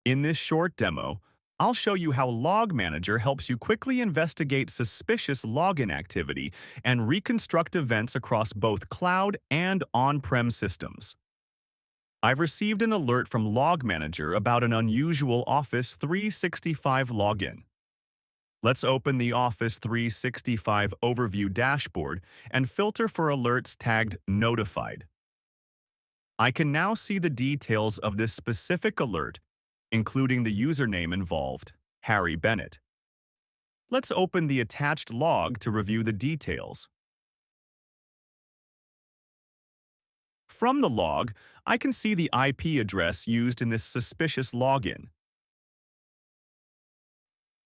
In this short demo, I'll show you how Logmanager helps you quickly investigate suspicious login activity and reconstruct events across both cloud and on-prem systems. I've received an alert from Logmanager about an unusual Office 365 login. Let's open the Office 365 Overview dashboard and filter for alerts tagged Notified. I can now see the details of this specific alert, including the username involved, Harry Bennett. Let's open the attached log to review the details. From the log, I can see the IP address used in this suspicious login.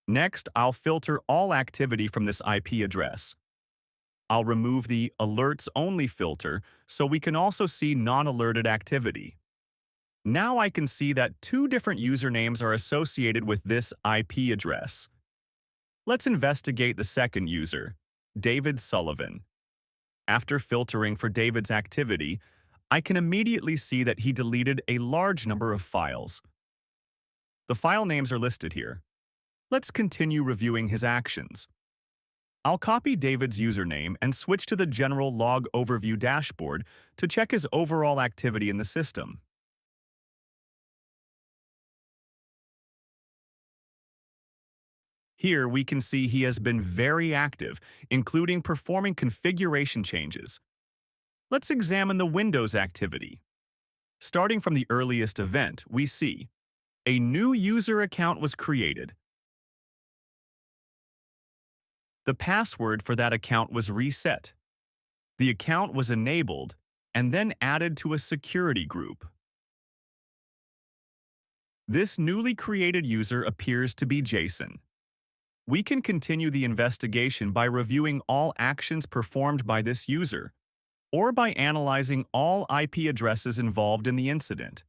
Next, I'll filter all activity from this IP address. I'll remove the Alerts Only filter so we can also see non-alerted activity. Now I can see that two different usernames are associated with this IP address. Let's investigate the second user, David Sullivan. After filtering for David's activity, I can immediately see that he deleted a large number of files. The file names are listed here. Let's continue reviewing his actions. I'll copy David's username and switch to the General Log Overview dashboard to check his overall activity in the system. Here we can see he has been very active, including performing configuration changes. Let's examine the Windows activity. Starting from the earliest event, we see a new user account was created. The password for that account was reset. The account was enabled and then added to a security group. This newly created user appears to be Jason. We can continue the investigation by reviewing all actions performed by this user, or by analyzing all IP addresses involved in the incident.